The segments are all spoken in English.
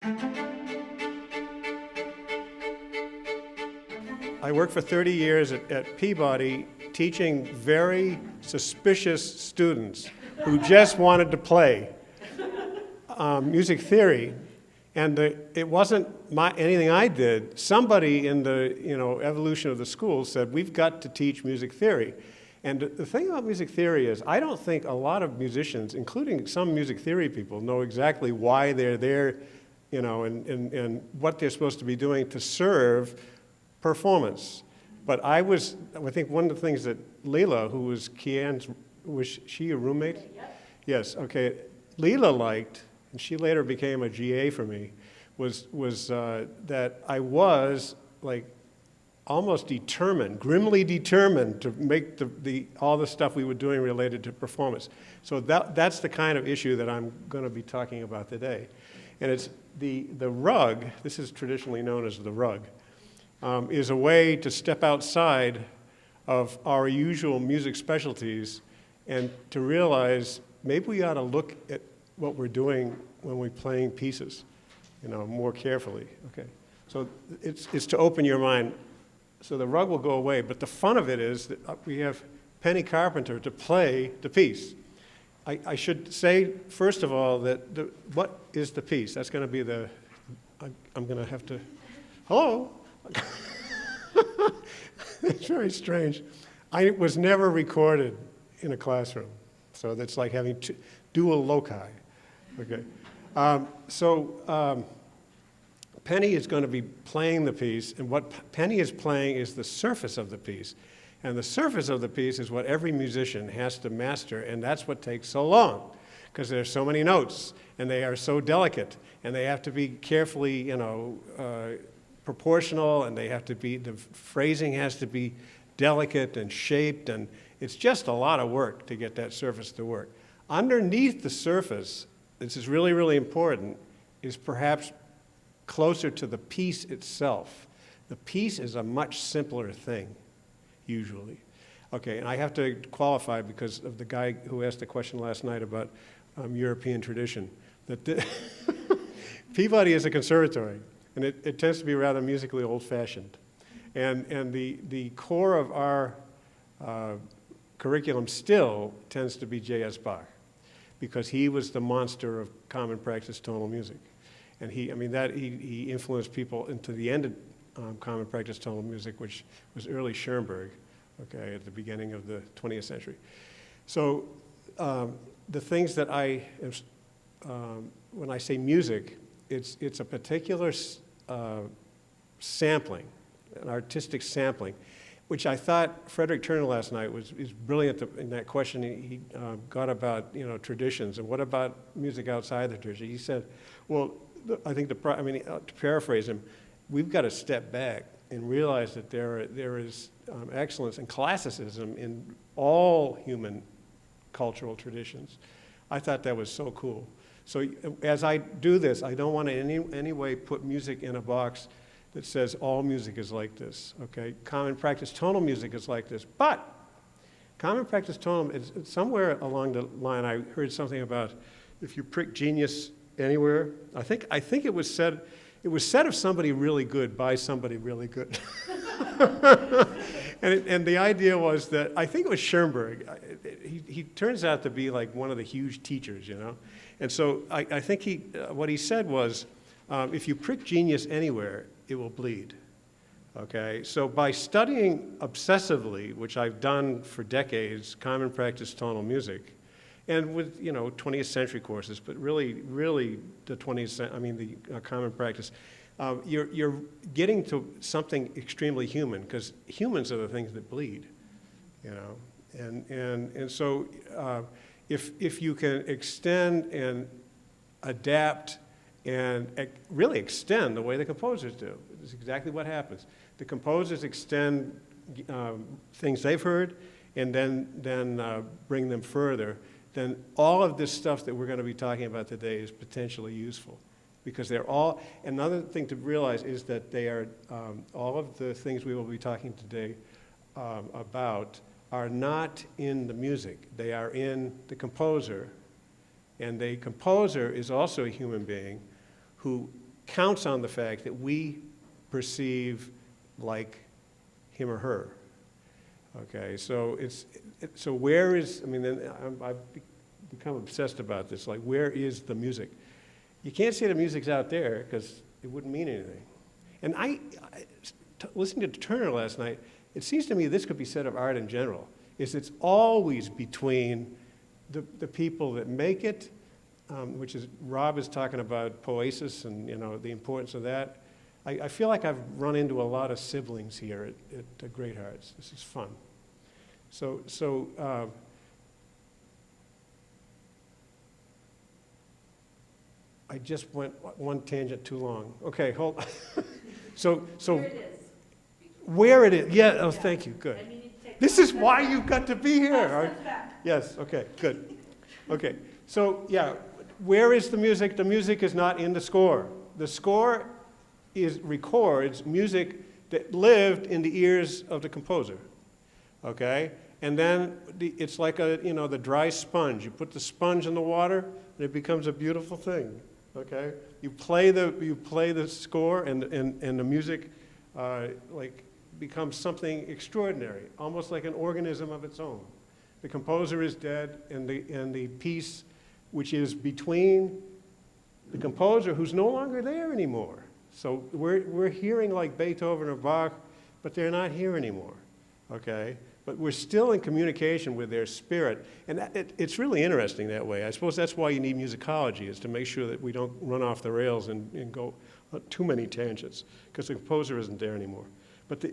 I worked for 30 years at Peabody teaching very suspicious students who just wanted to play music theory. And it wasn't anything I did. Somebody in the evolution of the school said, we've got to teach music theory. And the thing about music theory is, I don't think a lot of musicians, including some music theory people, know exactly why they're there, and what they're supposed to be doing to serve performance. But I think one of the things that Leela, who was Kian's, was she a roommate? Yep. Yes, okay. Leela liked, and she later became a GA for me, was that I was like almost determined, grimly determined to make all the stuff we were doing related to performance. So that's the kind of issue that I'm going to be talking about today. And it's the rug, this is traditionally known as the rug, is a way to step outside of our usual music specialties and to realize maybe we ought to look at what we're doing when we're playing pieces, more carefully. Okay, so it's to open your mind. So the rug will go away, but the fun of it is that we have Penny Carpenter to play the piece. I should say, first of all, that what is the piece? That's going to be I'm going to have to, hello? It's very strange. I was never recorded in a classroom, so that's like having dual loci. Okay, Penny is going to be playing the piece, and what Penny is playing is the surface of the piece. And the surface of the piece is what every musician has to master, and that's what takes so long, because there's so many notes, and they are so delicate, and they have to be carefully, proportional, and the phrasing has to be delicate and shaped, and it's just a lot of work to get that surface to work. Underneath the surface, this is really, really important, is perhaps closer to the piece itself. The piece is a much simpler thing, usually. Okay, and I have to qualify because of the guy who asked the question last night about European tradition, that Peabody is a conservatory, and it tends to be rather musically old-fashioned. And the core of our curriculum still tends to be J.S. Bach, because he was the monster of common practice tonal music. And he influenced people into the end of common practice tonal music, which was early Schoenberg, okay, at the beginning of the 20th century. So the things that when I say music, it's a particular sampling, an artistic sampling, which I thought Frederick Turner last night is brilliant in that question he got about traditions and what about music outside the tradition. He said, well, I think to paraphrase him, we've got to step back and realize that there is excellence and classicism in all human cultural traditions. I thought that was so cool. So as I do this, I don't want to in any way put music in a box that says all music is like this, okay? Common practice tonal music is like this, but common practice tonal, somewhere along the line I heard something about if you prick genius anywhere. I think it was said of somebody really good by somebody really good. and the idea was that, I think it was Schoenberg. He turns out to be like one of the huge teachers, And so I think what he said was, if you prick genius anywhere, it will bleed. Okay, so by studying obsessively, which I've done for decades, common practice tonal music, and with 20th century courses, but really the 20th, the common practice, you're getting to something extremely human, because humans are the things that bleed, and so if you can extend and adapt and really extend the way the composers do, it's exactly what happens. The composers extend things they've heard, and then bring them further. Then all of this stuff that we're going to be talking about today is potentially useful, because they're all. Another thing to realize is that they are all of the things we will be talking today about are not in the music. They are in the composer, and the composer is also a human being who counts on the fact that we perceive like him or her. Okay, so so where is, I mean, I've become obsessed about this, like where is the music? You can't say the music's out there because it wouldn't mean anything. And listening to Turner last night, it seems to me this could be said of art in general, is it's always between the people that make it, which is, Rob is talking about poesis and, you know, the importance of that. I feel like I've run into a lot of siblings here at Great Hearts. This is fun. So I just went one tangent too long. Okay, hold on. So Where it is. where it is, yeah, oh, thank you, good. I mean, you take This is why you've got to be here. 5 steps back. Yes, okay, good. Okay, so yeah, where is the music? The music is not in the score. The score records music that lived in the ears of the composer, okay? And then it's like the dry sponge. You put the sponge in the water, and it becomes a beautiful thing, okay? You play the score, and the music like becomes something extraordinary, almost like an organism of its own. The composer is dead, and the piece, which is between the composer, who's no longer there anymore. So we're hearing like Beethoven or Bach, but they're not here anymore, okay? But we're still in communication with their spirit, and it's really interesting that way. I suppose that's why you need musicology, is to make sure that we don't run off the rails and go too many tangents, because the composer isn't there anymore. But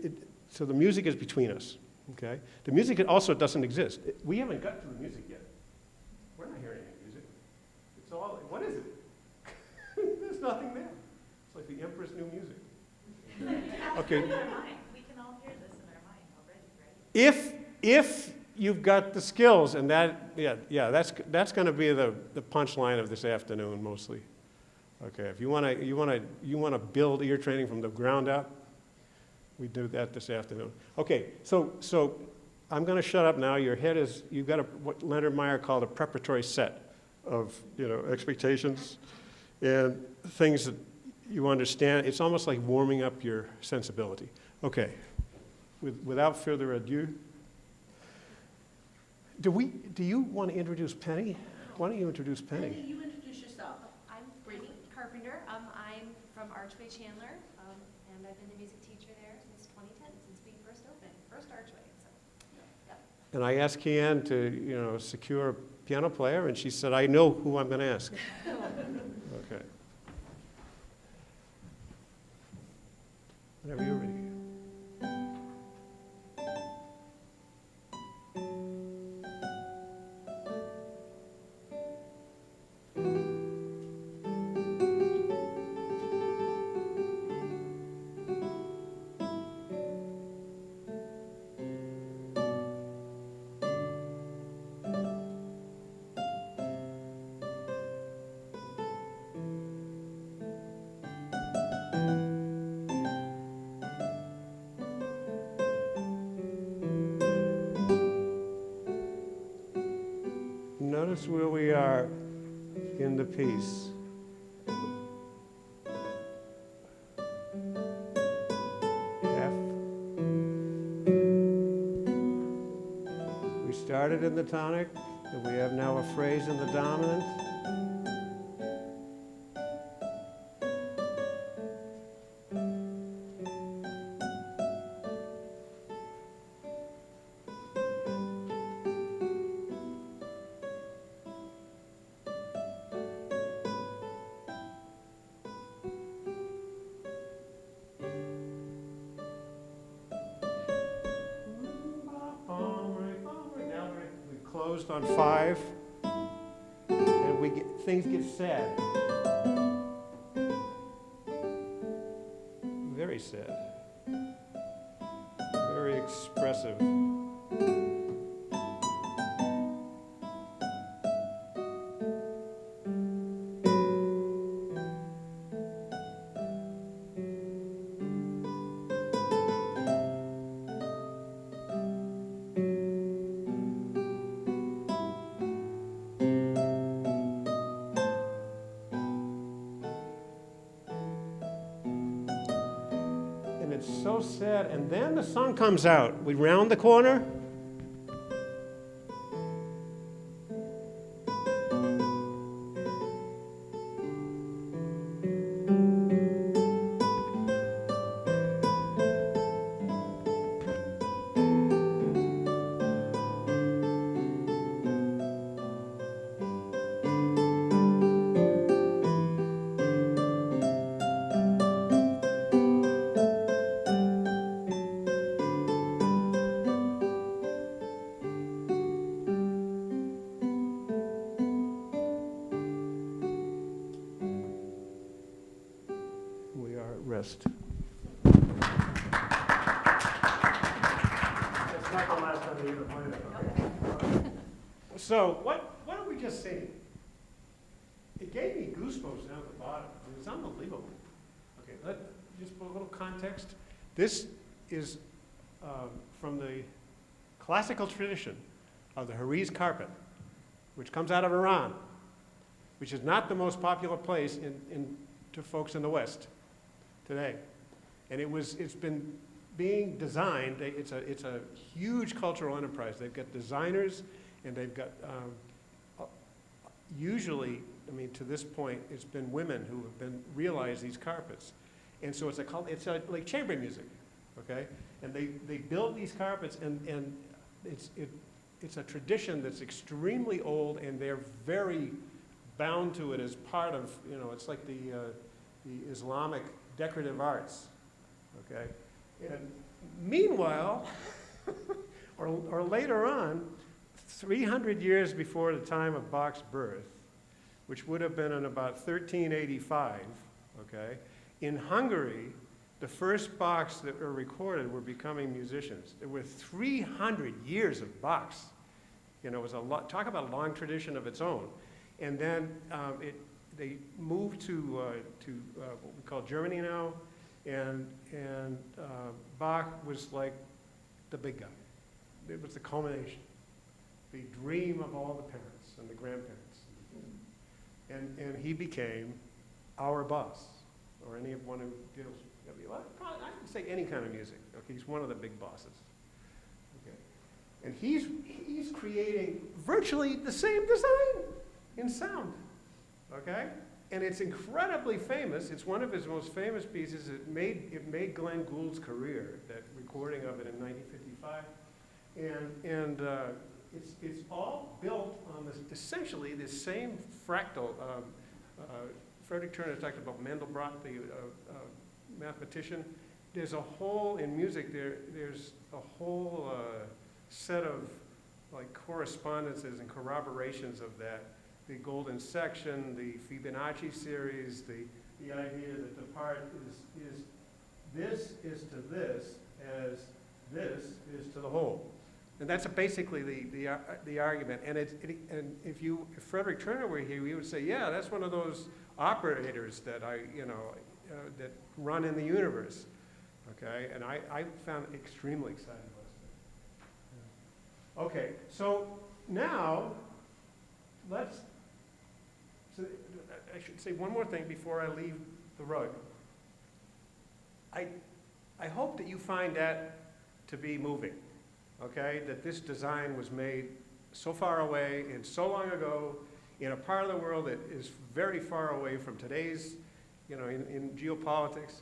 so the music is between us, okay? The music also doesn't exist. We haven't got to the music yet. We're not hearing any music. It's all, what is it? There's nothing there. It's like the Empress New Music. Okay. In our mind. We can all hear this in our mind already, right? If you've got the skills, and that's going to be the punchline of this afternoon mostly. Okay, if you want to build ear training from the ground up, we do that this afternoon. Okay, so I'm going to shut up now. You've got what Leonard Meyer called a preparatory set of expectations and things that you understand. It's almost like warming up your sensibility. Okay, without further ado, do you want to introduce Penny? Why don't you introduce Penny? Penny, you introduce yourself. I'm Brittany Carpenter. I'm from Archway Chandler, and I've been the music teacher there since 2010, since we first opened, first Archway. So, yeah. And I asked Kian to secure a piano player, and she said, I know who I'm going to ask. Okay. Whenever you're ready. Notice where we are in the piece. F. We started in the tonic, and we have now a phrase in the dominant. Closed on 5, and things get sad. Very sad. Very expressive. it's so sad. And then the song comes out. We round the corner. We are at rest. It's not the last time you ever played it. So what are we just seeing? It gave me goosebumps down at the bottom. It was unbelievable. Okay, just for a little context. This is from the classical tradition of the Hariz carpet, which comes out of Iran, which is not the most popular place to folks in the West today. And it's been being designed. It's a huge cultural enterprise. They've got designers, and they've got usually, I mean, to this point, it's been women who have been realized these carpets, and so it's like chamber music, okay? And they build these carpets, and it's a tradition that's extremely old, and they're very bound to it as part of, it's like the Islamic decorative arts, okay? And meanwhile, or later on, 300 years before the time of Bach's birth, which would have been in about 1385, okay, in Hungary, the first Bachs that were recorded were becoming musicians. There were 300 years of Bachs. It was a lot. Talk about a long tradition of its own. And then they moved to what we call Germany now, and Bach was like the big guy. It was the culmination, the dream of all the parents and the grandparents. And he became our boss, or anyone who deals with, I can say any kind of music. Okay, he's one of the big bosses. Okay, and he's creating virtually the same design in sound. Okay, and it's incredibly famous. It's one of his most famous pieces. It made Glenn Gould's career. That recording of it in 1955, and it's all built on essentially this same fractal. Frederick Turner talked about Mandelbrot, the mathematician. There's a whole, in music, there's a whole set of like correspondences and corroborations of that. The golden section, the Fibonacci series, the idea that the part is this is to this as this is to the whole. And that's basically the argument. And and if Frederick Turner were here, he would say, yeah, that's one of those operators that that run in the universe. Okay, and I found it extremely exciting. Okay, so now I should say one more thing before I leave the rug. I hope that you find that to be moving. Okay, that this design was made so far away and so long ago in a part of the world that is very far away from today's, in geopolitics.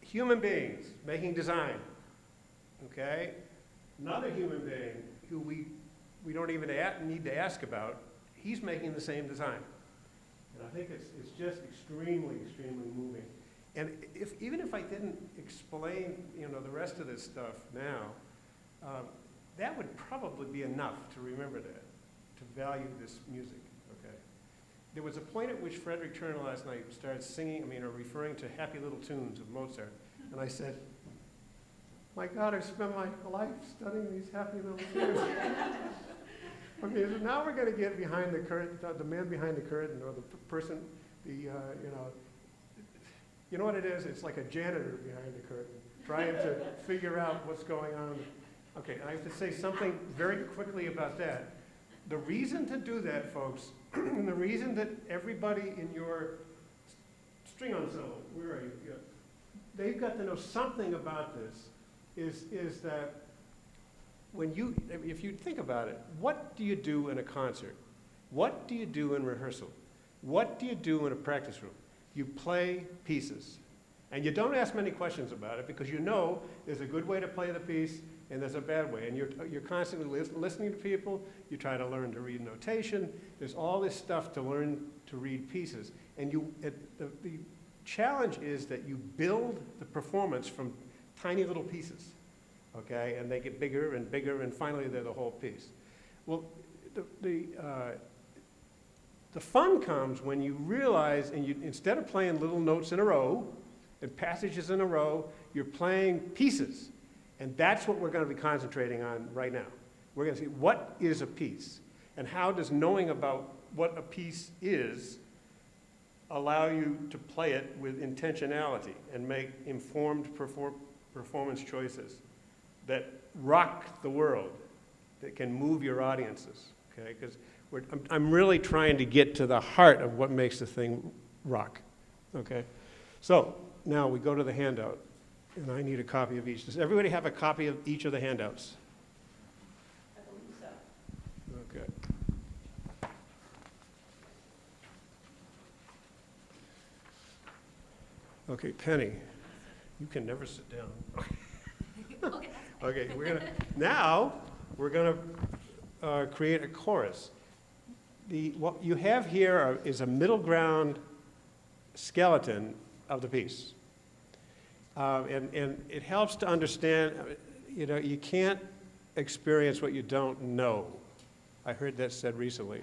Human beings making design, okay? Another human being who we don't even need to ask about, he's making the same design. And I think it's just extremely, extremely moving. And even if I didn't explain, the rest of this stuff now, that would probably be enough to remember that, to value this music, okay? There was a point at which Frederick Turner last night started singing, or referring to happy little tunes of Mozart, and I said, my God, I've spent my life studying these happy little tunes. Okay, so now we're going to get behind the curtain, the man behind the curtain, or the person, you know what it is? It's like a janitor behind the curtain, trying to figure out what's going on. Okay, I have to say something very quickly about that. The reason to do that, folks, and the reason that everybody in your string ensemble, where are you? Yeah. they've got to know something about this, is that when you, if you think about it, what do you do in a concert? What do you do in rehearsal? What do you do in a practice room? You play pieces. And you don't ask many questions about it because you know there's a good way to play the piece and there's a bad way. And you're constantly listening to people. You try to learn to read notation. There's all this stuff to learn to read pieces. And the challenge is that you build the performance from tiny little pieces, okay? And they get bigger and bigger, and finally they're the whole piece. Well, the fun comes when you realize, and you, instead of playing little notes in a row and passages in a row, you're playing pieces. And that's what we're going to be concentrating on right now. We're going to see what is a piece, and how does knowing about what a piece is allow you to play it with intentionality and make informed performance choices that rock the world, that can move your audiences, okay? Because I'm really trying to get to the heart of what makes the thing rock, okay? So now we go to the handout, and I need a copy of each. Does everybody have a copy of each of the handouts? I believe so. Okay. Okay, Penny, you can never sit down. Okay. Okay, we're gonna create a chorus. What you have here is a middle ground skeleton of the piece. And it helps to understand, you know, you can't experience what you don't know. I heard that said recently.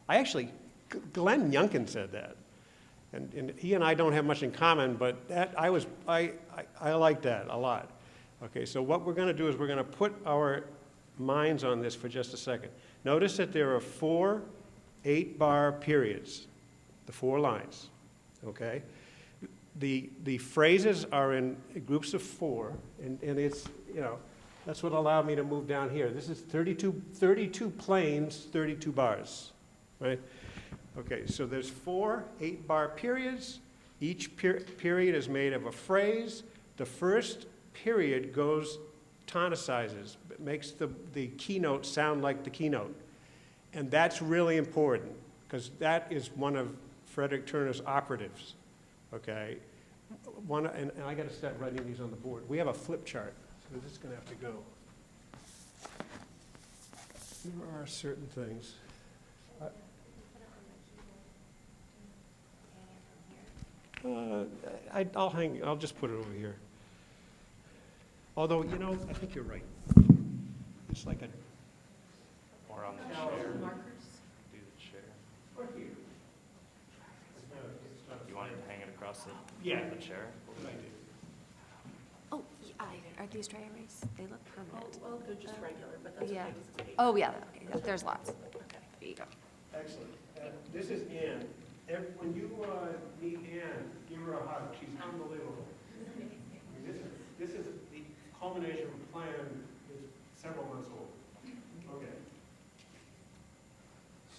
Glenn Youngkin said that. And he and I don't have much in common, but I like that a lot. Okay, so what we're gonna do is we're gonna put our minds on this for just a second. Notice that there are 4 8-bar periods, the 4 lines, okay? The phrases are in groups of 4, and it's, you know, that's what allowed me to move down here. This is 32 planes, 32 bars, right? Okay, so there's 4 8-bar periods. Each period is made of a phrase. The first period tonicizes, makes the keynote sound like the keynote. And that's really important, because that is one of Frederick Turner's operatives, okay? And I got to start writing these on the board. We have a flip chart, so this is going to have to go. There are certain things. I'll just put it over here. Although, you know, I think you're right. It's like a... Or on the Some chair. markers. Do the chair. Or here. You want it to hang it across the, Yeah. the chair? Good idea. Oh, are these dry erase? They look permanent. Well, they're just regular, but that's Yeah. okay. 'cause it's paper. Oh, yeah, okay, yeah, there's lots. Okay. There you go. Excellent. This is Ann. When you meet Ann, give her a hug. She's unbelievable. I mean, this is the culmination of a plan that's several months old. Okay.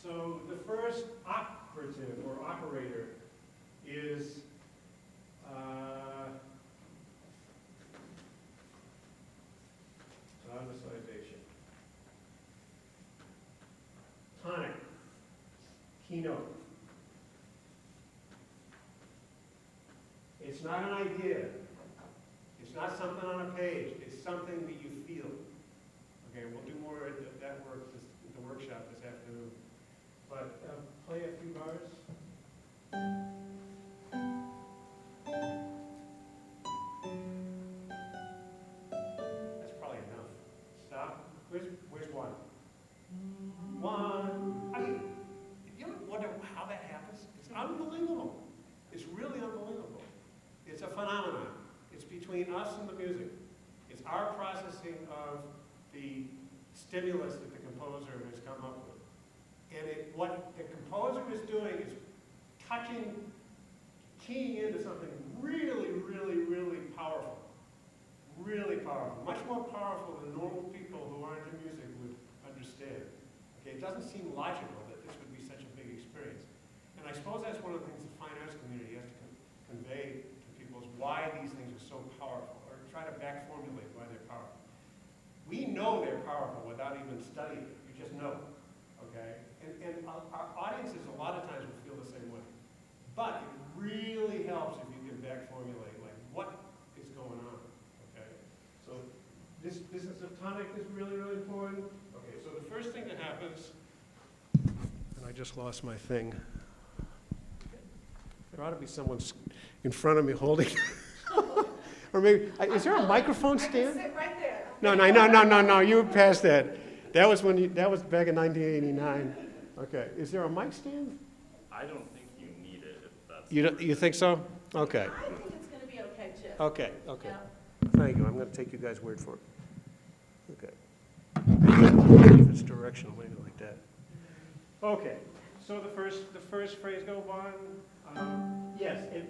So the first operative or operator is tonicization. Tonic. Keynote. It's not an idea. It's not something on a page. It's something that you feel. Okay, we'll do more of that work at the workshop this afternoon. But play a few bars. That's probably enough. Stop. Where's one? One. I mean, you ever wonder how that happens? It's unbelievable. It's really unbelievable. It's a phenomenon. It's between us and the music. It's our processing of the stimulus that the composer has come up with. And what the composer is doing is keying into something really, really, really powerful. Really powerful. Much more powerful than normal people who aren't into music would understand. Okay, it doesn't seem logical that this would be such a big experience. And I suppose that's one of the things the fine arts community has to convey to people is why these things are We know they're powerful without even studying it. You just know, okay? And our audiences a lot of times will feel the same way. But it really helps if you can back formulate, like, what is going on, okay? So this business of tonic is really, really important. Okay, so the first thing that happens, and I just lost my thing. There ought to be someone in front of me holding, or maybe, is there a microphone stand? Sit right there. No, you were past that. That was back in 1989. Okay, is there a mic stand? I don't think you need it if that's. You think so? Okay, I think it's gonna be okay, Chip. okay. Yeah. Thank you, I'm gonna take you guys' word for it. Okay. If it's directional, maybe like that. Okay, so the first phrase go on. Yes, it'd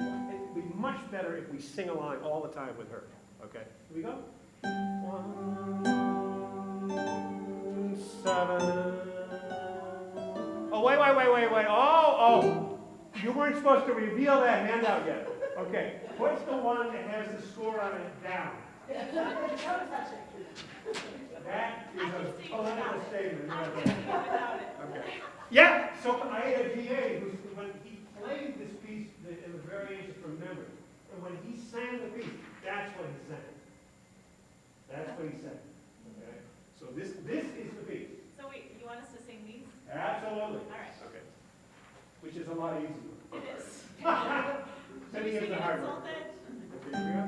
be much better if we sing along all the time with her. Okay, here we go. 1, 7. Oh, wait. Oh, you weren't supposed to reveal that handout yet. Okay, what's the one that has the score on it down? That is a political statement. Okay. Yeah, so I had a GA who, when he played this piece, it was variations from memory, and when he sang the piece, that's what he sang. That's what he sang. Okay? So this is the piece. So wait, you want us to sing these? Absolutely. All right. Okay. Which is a lot easier. It is. Sending Sing it the it hard in way. solfege? Okay, here we go.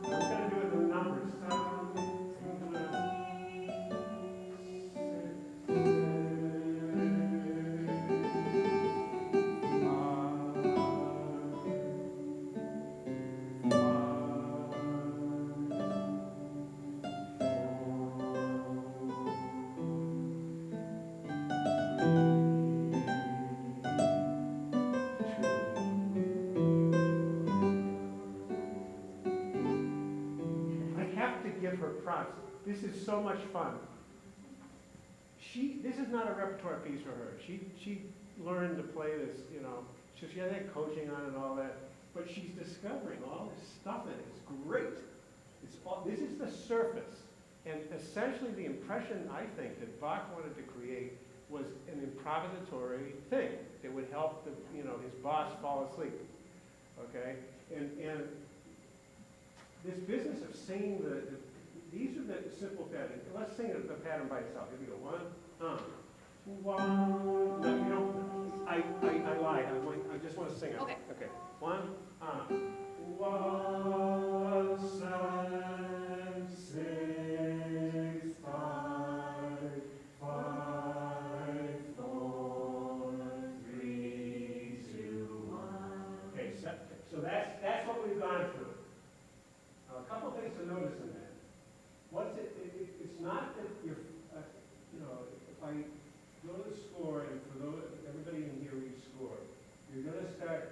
I'm going to do it in the numbers. Give her props. This is so much fun. This is not a repertoire piece for her. She learned to play this, so she had that coaching on and all that, but she's discovering all this stuff in it. It's great. This is the surface. And essentially the impression, I think, that Bach wanted to create was an improvisatory thing that would help his boss fall asleep. Okay? And this business of singing these are the simple patterns. Let's sing the pattern by itself. Here we go. 1, 1. No, you don't. I lied. I just want to sing it. Okay. Okay. 1, 1, 7, 6, 5, 5, 4, 3, 2, 1. Okay. So that's what we've gone through. A couple of things to notice in that. It's not that you're, if I go to the score, and for everybody in here reads score, you're going to start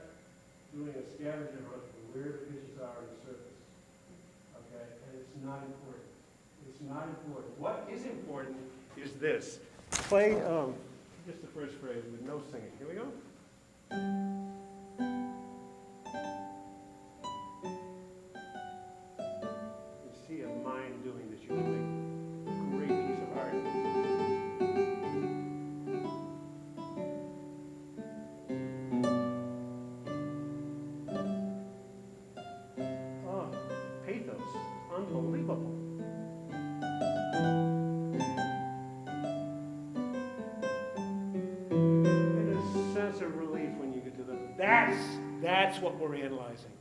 doing a scavenger hunt for where the pitches are on the surface. Okay? And it's not important. It's not important. What is important is this. Play just the first phrase with no singing. Here we go. See a mind doing this, you can make a great piece of art. Oh, pathos, unbelievable. And a sense of relief when you get to that's what we're analyzing.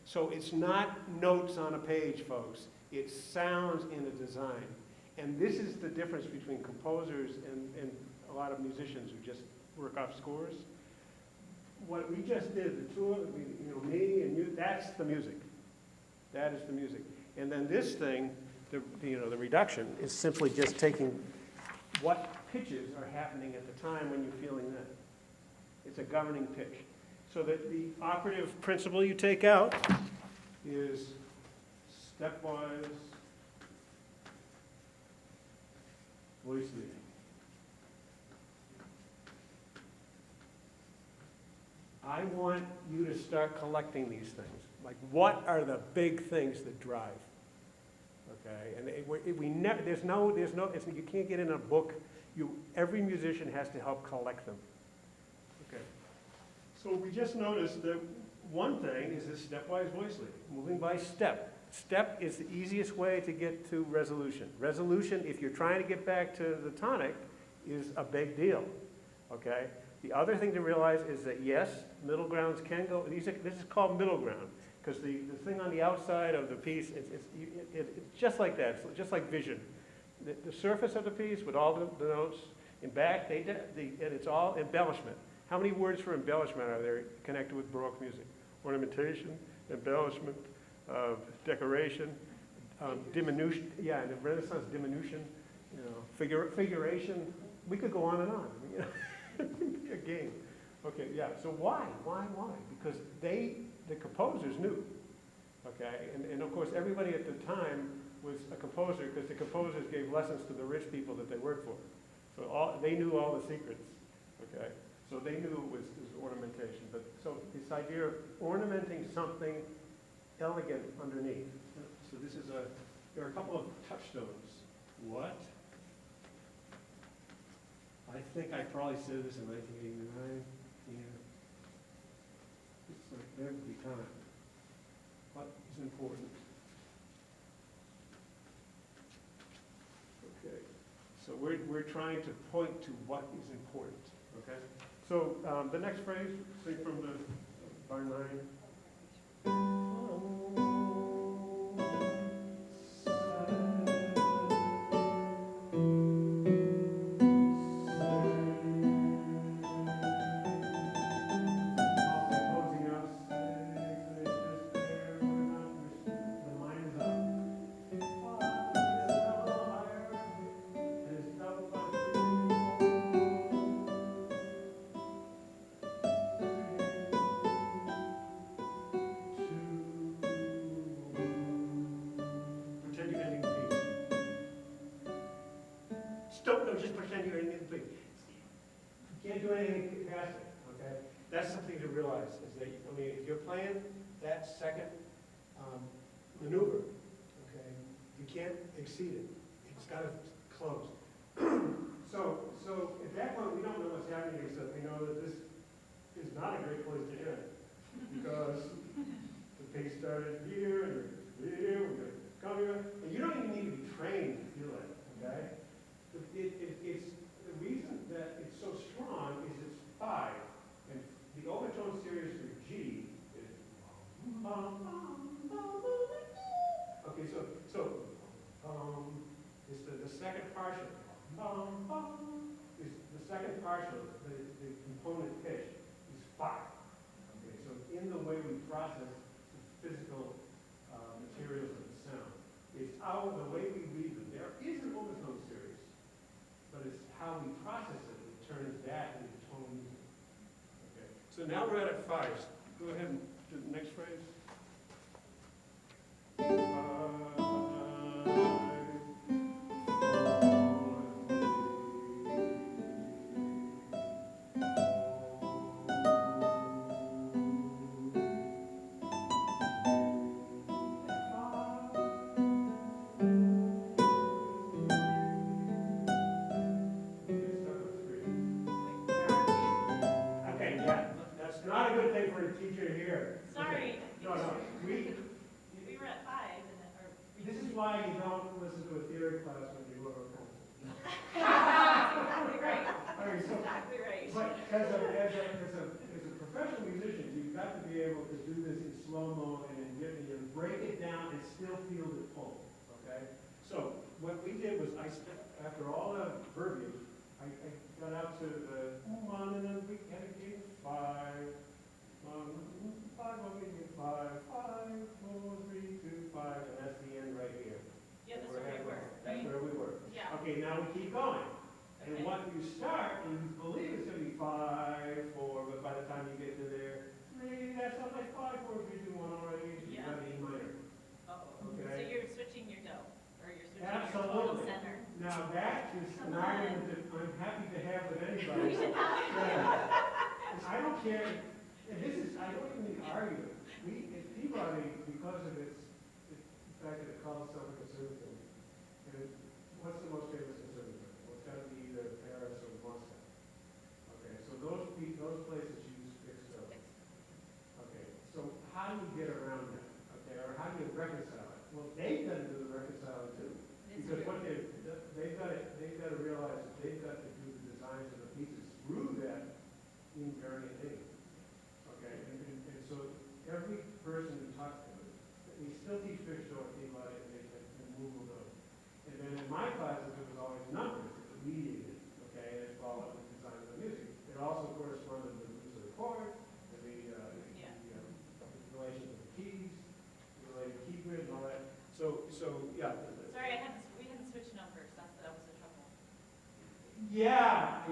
So it's not notes on a page, folks. It's sounds in a design. And this is the difference between composers and a lot of musicians who just work off scores. What we just did, the two of me and you, that's the music. That is the music. And then this thing, the reduction, is simply just taking what pitches are happening at the time when you're feeling that. It's a governing pitch. So that the operative principle you take out is stepwise voice leading. I want you to start collecting these things. Like, what are the big things that drive? okay? And there's no, you can't get in a book. Every musician has to help collect them, okay? So we just noticed that one thing is this stepwise voice lead, moving by step. Step is the easiest way to get to resolution. Resolution, if you're trying to get back to the tonic, is a big deal, okay? The other thing to realize is that yes, middle grounds can go, this is called middle ground, because the thing on the outside of the piece, it's just like that, it's just like vision. The surface of the piece with all the notes in back, and it's all embellishment. How many words for embellishment are there connected with Baroque music? Ornamentation, embellishment, decoration, diminution, yeah, and the Renaissance diminution, you know, figuration. We could go on and on. You know, it would be a game. Okay, yeah. So why? Because the composers knew. Okay, and of course everybody at the time was a composer because the composers gave lessons to the rich people that they worked for. So they knew all the secrets. Okay, so they knew it was ornamentation. But so this idea of ornamenting something elegant underneath. So there are a couple of touchstones. What? I think I probably said this in 1989. Yeah. It's like every time. What is important? Okay. So we're trying to point to what is important. Okay. So the next phrase, say from the bar 9. Just pretend you're in the place. You can't do anything past it, okay? That's something to realize, is that, I mean, if you're playing that second maneuver, okay, you can't exceed it. It's got to close. So at that point, we don't know what's happening, except we know that this is not a great place to end, because the pace started here, and we're going to come here, and you don't even need to be trained to feel it, okay? It's the reason that it's so strong is it's 5, and the overtone series for G is okay. So is the second partial. Is the second partial, the component pitch is 5. Okay, so in the way we process the physical materials of the sound, it's the way we read them. There is an overtone series. But it's how we process it that turns that into tone music. Okay. So now we're at 5. Go ahead and do the next phrase. 5, 4, 3. Okay, yeah, that's not a good thing for a teacher here. Sorry. No. We were at 5 or. This is why you don't listen to a theory class when you go to a concert. Exactly right. Okay, so, Exactly right. but as a professional musician, you've got to be able to do this in slow-mo and break it down and still feel the pull, okay? So what we did was after all the verbiage, I got out to the and then we had a gig 5, 5, okay, 5, 4, 3, 2, 5, and that's the end right here. Yeah, that's where we were, That's right? where we were. Yeah. Okay, now we keep going. And Okay. what you start, and you believe it's going to be 5, 4, but by the time you get to there, 3, that sounds like 5, 4, 3, 2, 1 already. So Yeah. you got the E minor. Uh-oh. Okay. So you're switching your dough, or you're switching your Absolutely. total center. Now that is an Come on. argument that I'm happy to have with anybody. We should have. Yeah. I don't care, and I don't even need to argue it. At Peabody, because of its fact that it calls itself a conservatory. And what's the most famous conservatory? Well, it's got to be either Paris or Moscow. Okay, so those places use fixed tones. Okay, so how do you get around that? Okay, or how do you reconcile it? Well, they've got to do the reconciling too. Because what they've got to realize that they've got to do the designs of the pieces through that invariant thing. Okay, and so every person who talks to them, we still teach fixed tone, melodic, and movable notes. And then in my classes, it was always numbers, it was mediated, okay, and it's followed the design of the music. It also corresponded to the roots of the chord, and the relation to the keys, the related key grid, and all that. So yeah. Sorry, we hadn't switched numbers, that was the trouble. Yeah,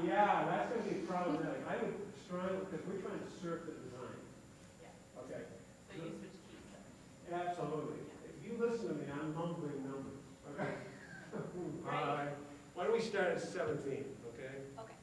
that's going to be problematic. I would strongly, because we're trying to surf the design. Yeah. Okay. So you switched keys then. Absolutely. If you listen to me, I'm mumbling numbers. Okay. Right. Why don't we start at 17? Okay. Okay.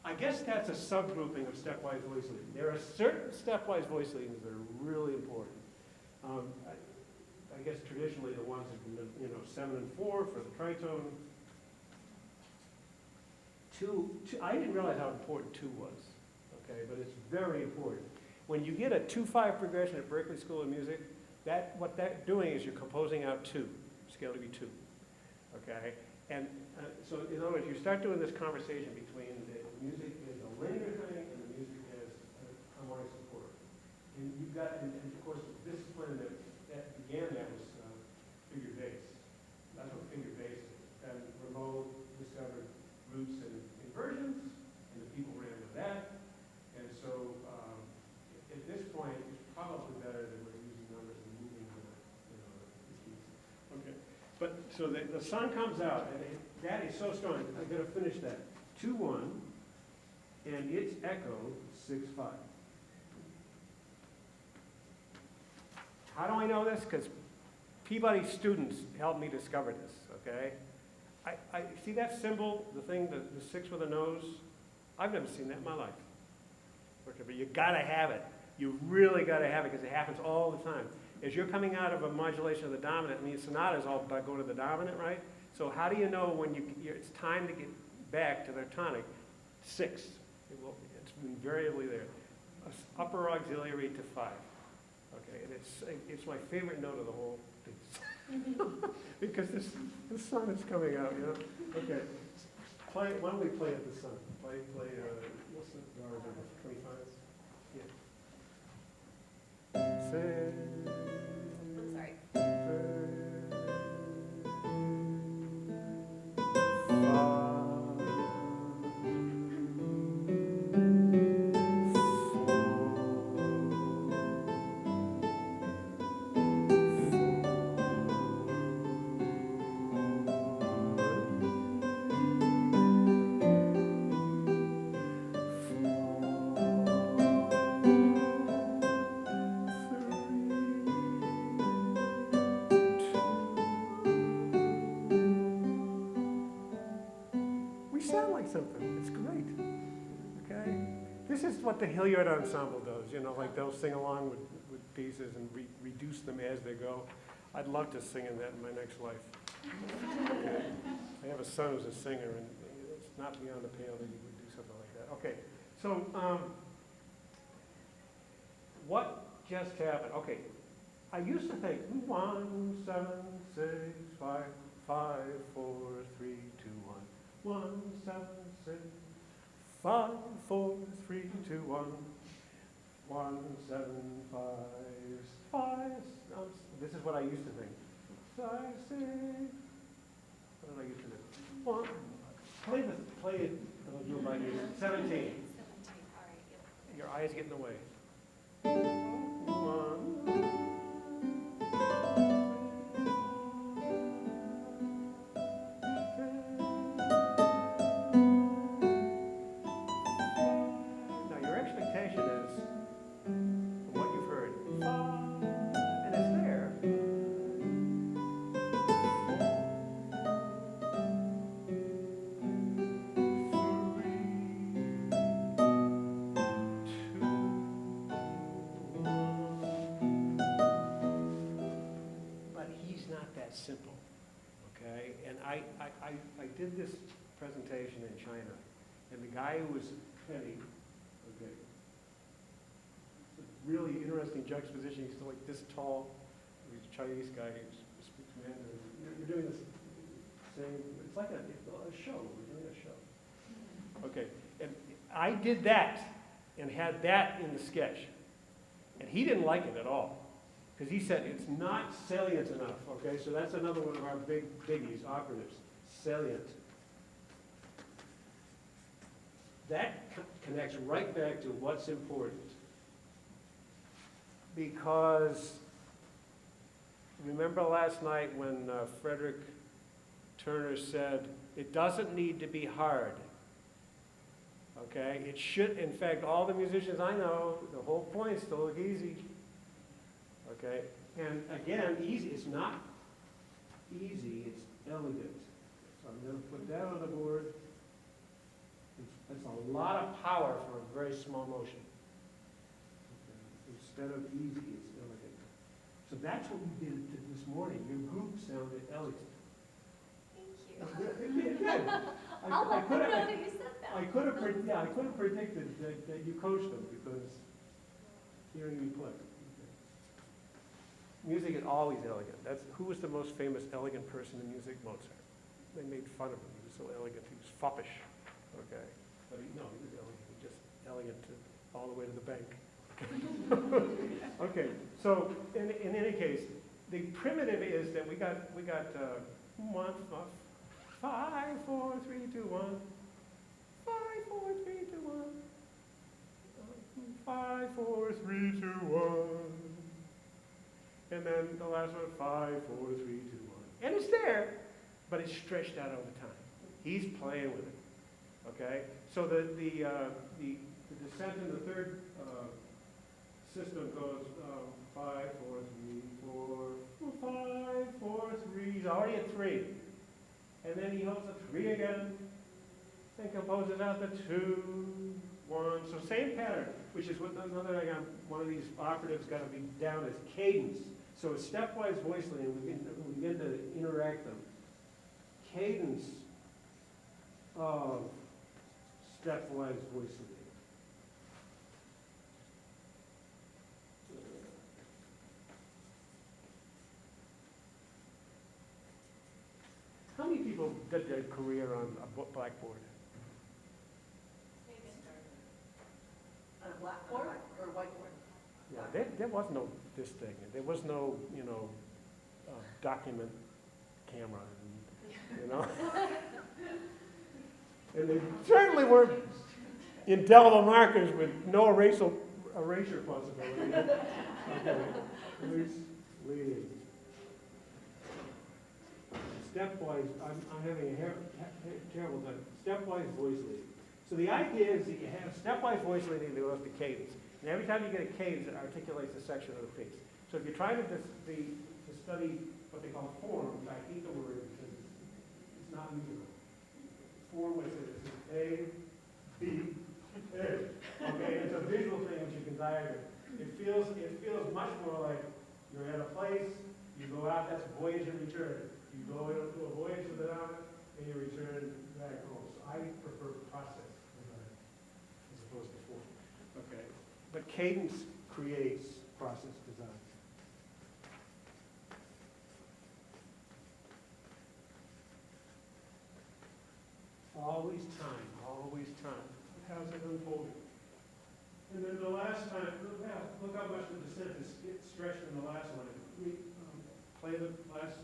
I guess that's a subgrouping of stepwise voice leading. There are certain stepwise voice leadings that are really important. I guess traditionally the ones have been, 7 and 4 for the tritone. 2, I didn't realize how important 2 was, okay, but it's very important. When you get a 2-5 progression at Berklee School of Music, what that's doing is you're composing out 2, scale to be 2, okay? And so in other words, you start doing this conversation between the music as a linear thing and the music as a harmonic support. And you've got, and of course, the discipline that began that was figure bass. That's what figure bass is. And Rameau discovered roots and inversions, and the people ran with that. And so at this point, it's probably better than we're using numbers and moving the keys. Okay. But so the song comes out, and that is so strong. I've got to finish that. 2-1, and its echo 6-5. How do I know this? Because Peabody students helped me discover this. Okay. I see that symbol, the thing, the 6 with a nose. I've never seen that in my life. Okay, but you got to have it. You really got to have it because it happens all the time. As you're coming out of a modulation of the dominant, I mean, sonatas all about going to the dominant, right? So how do you know when it's time to get back to their tonic? 6. It's invariably there. Upper auxiliary to 5. Okay, and it's my favorite note of the whole thing. Because the sun is coming out, Okay. Why don't we play at the sun? Play, what's the guard number, 25? Yeah. Say, Oops, sorry. Something. It's great. Okay? This is what the Hilliard Ensemble does, like they'll sing along with pieces and reduce them as they go. I'd love to sing in that in my next life. Okay? I have a son who's a singer, and it's not beyond the pale that he would do something like that. Okay, so what just happened? Okay, I used to think 1, 7, 6, 5, 5, 4, 3, 2, 1. 1, 7, 6, 5, 4, 3, 2, 1. 1, 7, 5, 5. This is what I used to think. 5, 6. What did I used to do? 1. Play it. I'll do it by ear. 17. 17, all right, yep. Your eyes get in the way. 1. Now your expectation is from what you've heard, and it's there. But he's not that simple, okay? And I did this presentation in China, and the guy who was Penny, okay, it's a really interesting juxtaposition. He's like this tall, he's a Chinese guy who speaks Mandarin. You're doing this same, it's like a show, we're doing a show. Okay, and I did that and had that in the sketch. And he didn't like it at all, because he said it's not salient enough, okay? So that's another one of our big biggies, operatives, salient. That connects right back to what's important. Because remember last night when Frederick Turner said, it doesn't need to be hard. Okay, it should, in fact, all the musicians I know, the whole point is to look easy. Okay, and again, easy, it's not easy, it's elegant. So I'm going to put that on the board. That's a lot of power for a very small motion. Okay. Instead of easy, it's elegant. So that's what we did this morning. Your group sounded elegant. Thank you. It did. I'll let them know that you said that. I could have predicted that you coached them because hearing you play. Music is always elegant. Who was the most famous elegant person in music? Mozart. They made fun of him. He was so elegant. He was foppish. Okay. But he was elegant. He was just elegant all the way to the bank. Okay. So in any case, the primitive is that we got 1, 5, 4, 3, 2, 1. 5, 4, 3, 2, 1. 5, 4, 3, 2, 1. And then the last one, 5, 4, 3, 2, 1. And it's there, but it's stretched out over time. He's playing with it. Okay? So the descent in the third system goes 5, 4, 3, 4, 5, 4, 3. He's already at 3. And then he holds a 3 again and composes out the 2, 1. So same pattern, which is what another thing one of these operatives got to be down as cadence. So it's stepwise voice leading, we begin to interact them. Cadence of stepwise voice leading. How many people did their career on a blackboard? On a blackboard or whiteboard? Yeah, there was no this thing. There was no, document camera, And they certainly weren't indelible markers with no erasure possibility. Okay, voice leading. Stepwise, I'm having a terrible time. Stepwise voice leading. So the idea is that you have stepwise voice leading that goes to cadence. And every time you get a cadence, it articulates a section of the piece. So if you're trying to study what they call forms, I hate the word because it's not musical. Form is A, B, A. Okay, it's a visual thing which you can diagram. It feels much more like you're at a place, you go out, that's voyage and return. You go into a voyage with it on it, and you return back home. So I prefer process design as opposed to form. Okay, but cadence creates process design. Always time, waste time. How's it unfolding? And then the last time, look how much the descent is stretched in the last line. Play the last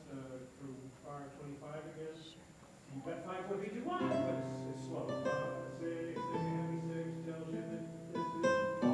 from bar 25 again. You've got 5, 4, 3, 2, 1, but it's slow. 6, heavy 6 tells you that this is 5.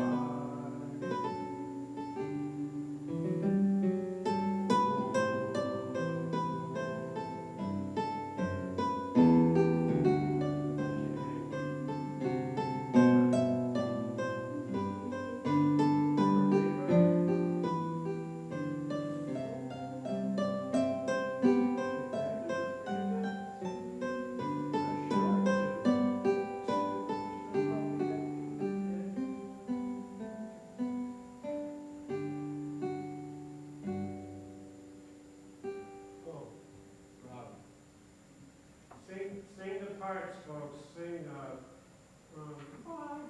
Sing the parts, folks. Sing 5,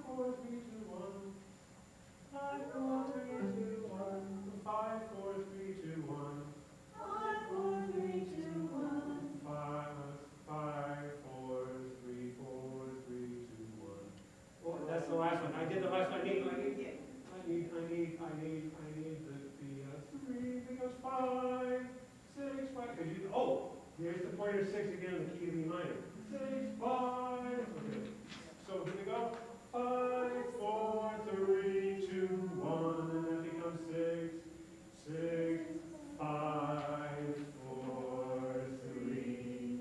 4, 3, 2, 1. 5, 4, 3, 2, 1. 5, 4, 3, 2, 1. 5, 4, 3, 2, 1. 5, 4, 3, 4, 3, 2, 1. Oh, that's the last one. I did the last one. I need the 3 because 5, 6, 5. Because you, oh, here's the pointer 6 again in the key of E minor. 6, 5. Okay. So here we go. 5, 4, 3, 2, 1, and that becomes 6, 6, 5, 4, 3,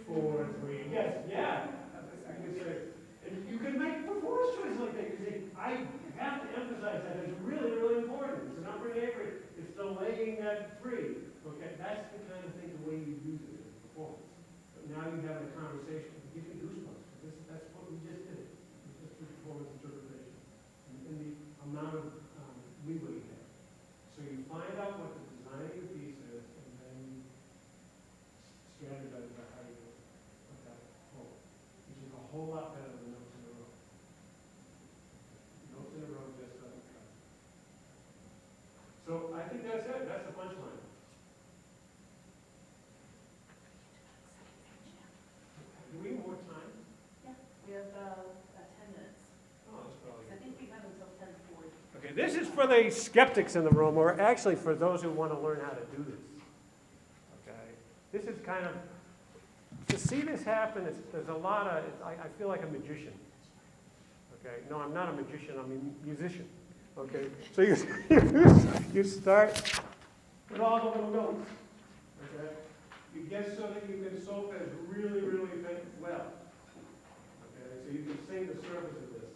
4, 3. Yes, yeah. I can say, and you can make performance choices like that. You say, I have to emphasize that it's really, really important. It's an upper neighborhood. It's delaying that 3. Okay, that's the kind of thing, the way you use it in performance. But now you have a conversation. You get goosebumps. That's what we just did. It's just a performance interpretation. And the amount of leeway you have. So you find out what the design of your piece is, and then you strategize about how you do it. Okay, whole. Which is a whole lot better than notes in a row. Notes in a row just doesn't cut. So I think that's it. That's the punchline. Do we have more time? We have 10 minutes. Oh, that's probably. I think we have until 10:40. Okay, this is for the skeptics in the room, or actually for those who want to learn how to do this. Okay, this is kind of, to see this happen, there's a lot of, I feel like a magician. Okay, no, I'm not a magician, I'm a musician. Okay, so you start with all the little notes. Okay, you get so that you can solfege really, really well. Okay, so you can sing the surface of this.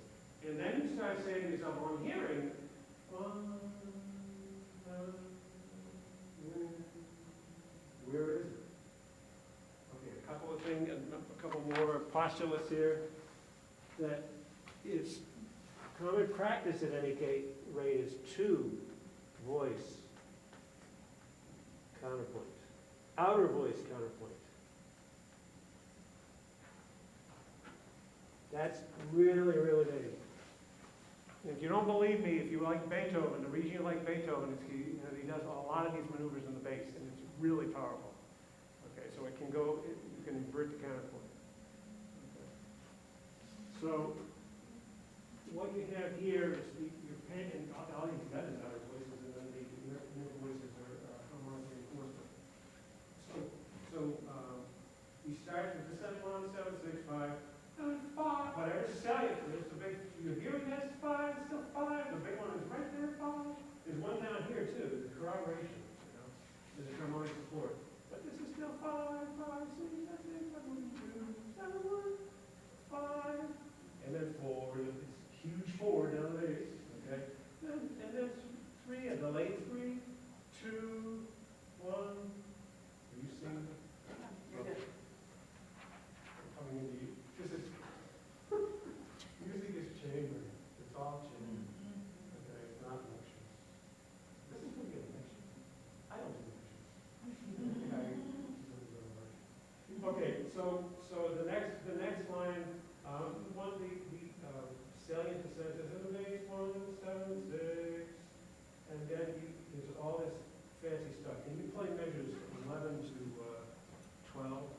And then you start saying to yourself, on hearing, where is it? Okay, a couple of things, a couple more postulates here. That it's common practice at any rate is 2 voice counterpoint, outer voice counterpoint. That's really, really big. If you don't believe me, if you like Beethoven, the reason you like Beethoven is he does a lot of these maneuvers in the bass, and it's really powerful. Okay, so it can go, you can invert the counterpoint. Okay. So what you have here is your pen, and all you've got is outer voices, and then the inner voices are harmonically reinforcement. So you start with the 7, 1, 7, 6, 5. 5, whatever salient for this, the big, you're hearing that's 5, it's still 5, the big one is right there, 5. There's one down here too, there's a corroboration, there's a harmonic support. But this is still 5, 5, 6, 7, 1, 5, and then 4, it's huge 4 down the bass, okay? And then 3, a delayed 3, 2, 1. Are you singing? You're good. I'm coming into you. This is, music is chamber. It's all chamber. Okay, it's not lectures. This is going to be a lecture. I don't do lectures. Okay, so the next line, the salient descent is in the bass, 1, 7, 6, and then there's all this fancy stuff. Can you play measures 11 to 12?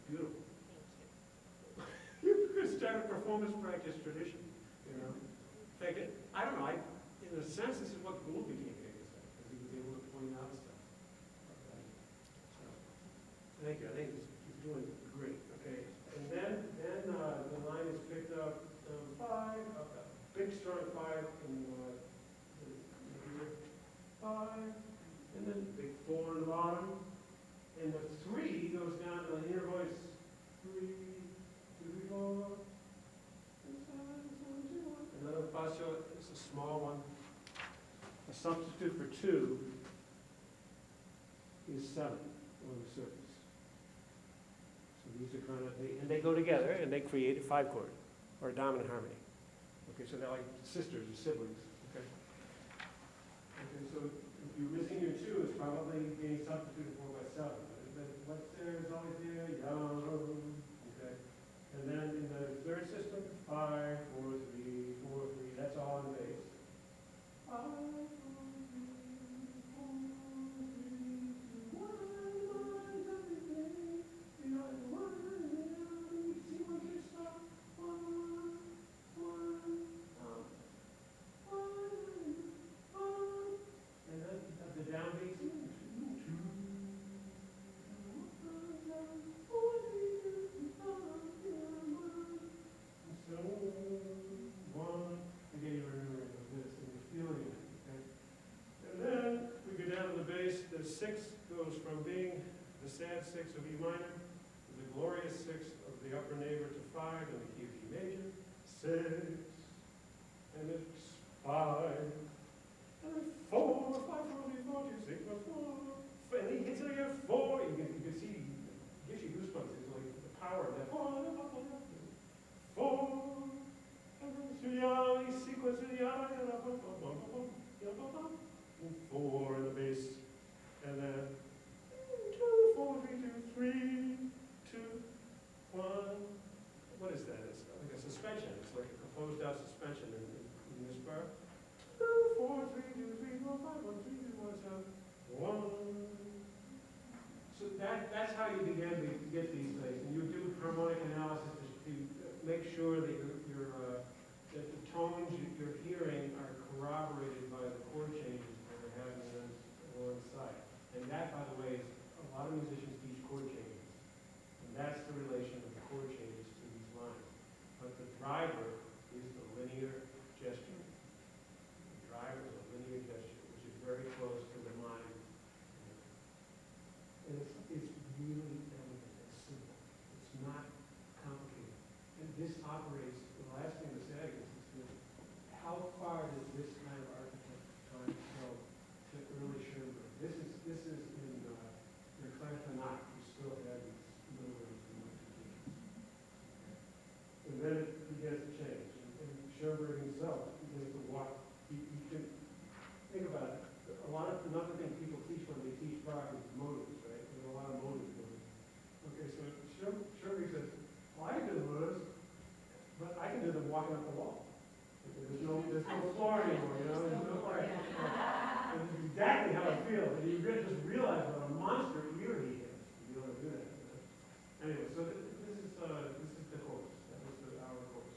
beautiful. Thank you. You could start a performance practice tradition, you know? In fact, I don't know, in a sense, this is what Gould became famous at, because he was able to point out stuff. Okay. So, thank you, I think he's doing great, okay? And then the line is picked up, 5, a big strong 5 in here, 5, and then big 4 in the bottom, and the 3 goes down to the inner voice, 3, 2, 3, 4, another basho is a small one. A substitute for 2 is 7 on the surface. So these are kind of, they go together and they create a 5 chord or a dominant harmony. Okay, so they're like sisters or siblings. Okay. Okay, so if you're missing your 2, it's probably being substituted for by 7. But what's there is always there, young. Okay. And then in the third system, 5, 4, 3, 4, 3, that's all in the bass. 5, 4, 3, 4, 3, 2, 1, 1, something, you know, 1, see what you stop, 1, 1, 1, and then the downbeat, 2, 2, 4, 3, 2, 1, so 1, again, you're remembering this and you're feeling it, okay? And then we go down to the bass, the 6 goes from being the sad 6 of E minor to the glorious 6 of the upper neighbor to 5 in the key of G major, 6, and it's 5, and then 4, 5, 4, 3, 4, 2, 6, 4, and he hits it again, 4, you can see, it gives you goosebumps, it's like the power of that, 4, and then Suryali sequence in the other, and 4 in the bass, and then 2, 4, 3, 2, 3, 2, 1. What is that? It's like a suspension. It's like a composed out suspension in this bar. 2, 4, 3, 2, 3, 4, 5, 1, 3, 2, 1, 7, 1. So that's how you begin to get these things. And you do harmonic analysis to make sure that that the tones you're hearing are corroborated by the chord changes that are happening alongside. And that, by the way, is a lot of musicians teach chord changes. And that's the relation of the chord changes to these lines. But the driver is the linear gesture. The driver is a linear gesture, which is very close to the mind. And it's really elegant and simple. It's not complicated. And this operates, the last thing to say is how far does this kind of architecture try to go to early Schoenberg? This is in your Clairtonat, you still have these little rooms and modifications. And then it begins to change. And Schoenberg himself begins to walk. You can think about it. Another thing people teach when they teach Bach is motives, right? There's a lot of motives going on. Okay, so Schoenberg says, well, I can do motives, but I can do them walking up the wall. There's no floor anymore, you know, there's no floor. And this is exactly how I feel. And you just realize what a monster ear he has to be able to do that. Anyway, so this is the course. That was our course.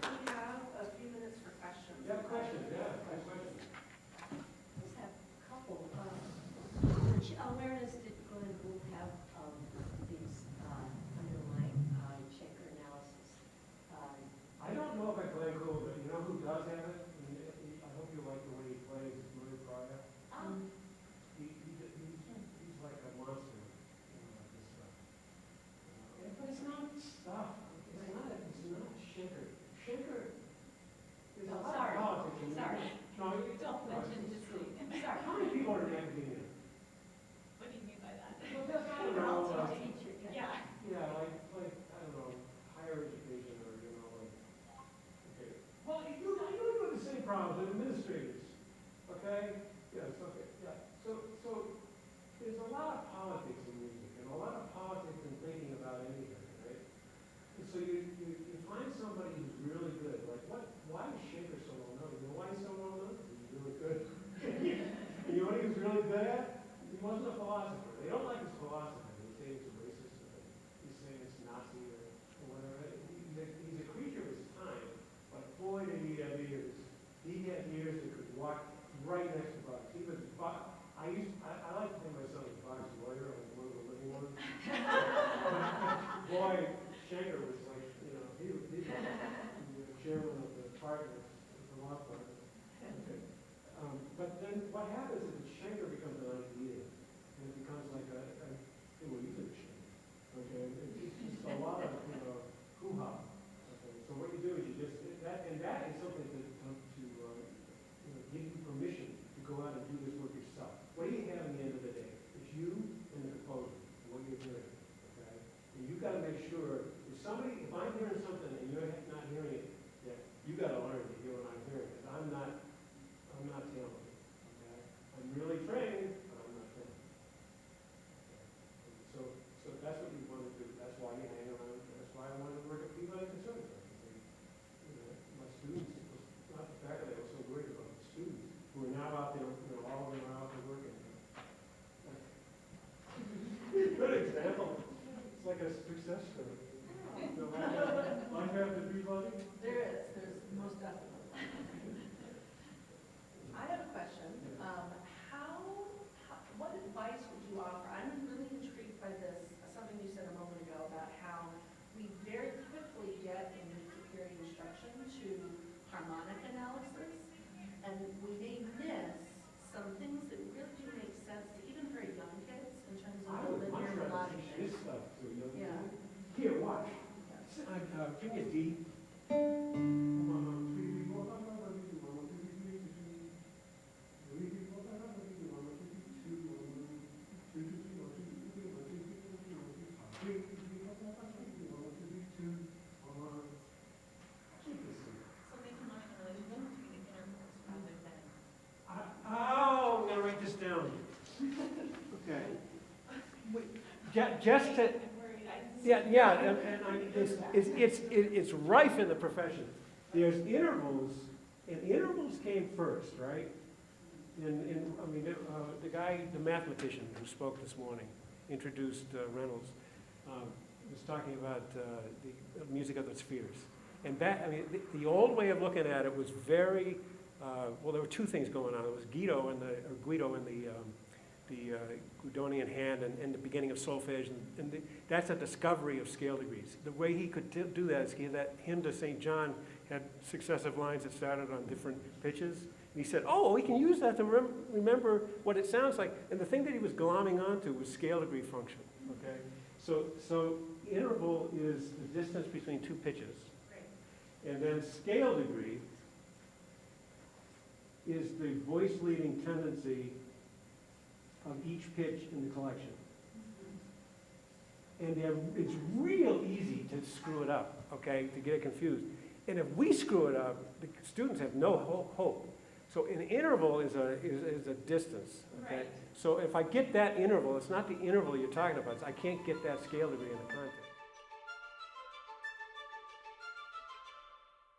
We have a few minutes for questions. Yeah, questions, yeah, nice questions. Just have a couple. Which awareness did Glenn Gould have these underlying checker analysis bad. He wasn't a philosopher. They don't like his philosophy. They say he's a racist, or they say it's Nazi, or whatever. He's a creature of his time, but boy, did he have ears. He had ears that could walk right next to Bugs. He was I like to think myself as Bugs' lawyer on one of the living ones. Boy, Schenker was like, he was the chairman of the partners, the law partners. Okay. But then what happens is that Schenker becomes an idea, and it becomes like well, you could Schenker. Okay, it's just a lot of, hoo-ha. Okay, so what you do is you just, that is something to give you permission to go out and do this work yourself. What do you have in the end of the day? It's you and the composer, and what you're doing, okay? And you've got to make sure, if I'm hearing something and you're not hearing it, you got to learn to hear what I'm hearing, because I'm not talented, okay? I'm really trained, but I'm not talented. Okay? So that's what you want to do. That's why you hang around. That's why I wanted to work at Peabody Conservatory. My students, it was not the faculty, I was so worried about the students who are now out there, all of them are out there working. Good example. It's like a success story. Life after Peabody? There's most definitely. I have a question. What advice would you offer? I'm really intrigued by this, something you said a moment ago about how we very quickly get in music theory instruction to harmonic analysis, and we may miss some things that really do make sense to even very young kids in terms I of would the much linear rather melodic teach things. this stuff to a young Yeah. people. Here, watch. Give me a D. 1, 2, 3, 4, 5, 1, 2, 3, 1, 2, 3, 3, 3, 4, 5, 1, 2, 3, 1, 2, 3, 2, 1, 2, 3, 1, 2, 3, 1, 2, 3, 1, 2, 3, 4, 5, 1, 2, 3, 1, 2, 3, 2, 1. Keep this in. So they can learn the rhythm to the intervals rather than. I'm gonna write this down. Okay. Just to, it's rife in the profession. There's intervals, and intervals came first, right? The guy, the mathematician who spoke this morning, introduced Reynolds, was talking about the music of the spheres. And the old way of looking at it was very, there were two things going on. It was Guido and the Guidonian hand and the beginning of solfege, and that's a discovery of scale degrees. The way he could do that is that hymn to St. John had successive lines that started on different pitches. And he said, we can use that to remember what it sounds like. And the thing that he was glomming onto was scale degree function, okay? So interval is the distance between two pitches. And then scale degree is the voice leading tendency of each pitch in the collection. And it's real easy to screw it up, okay, to get it confused. And if we screw it up, the students have no hope. So an interval is a distance, okay? Right. So if I get that interval, it's not the interval you're talking about. I can't get that scale degree in the context.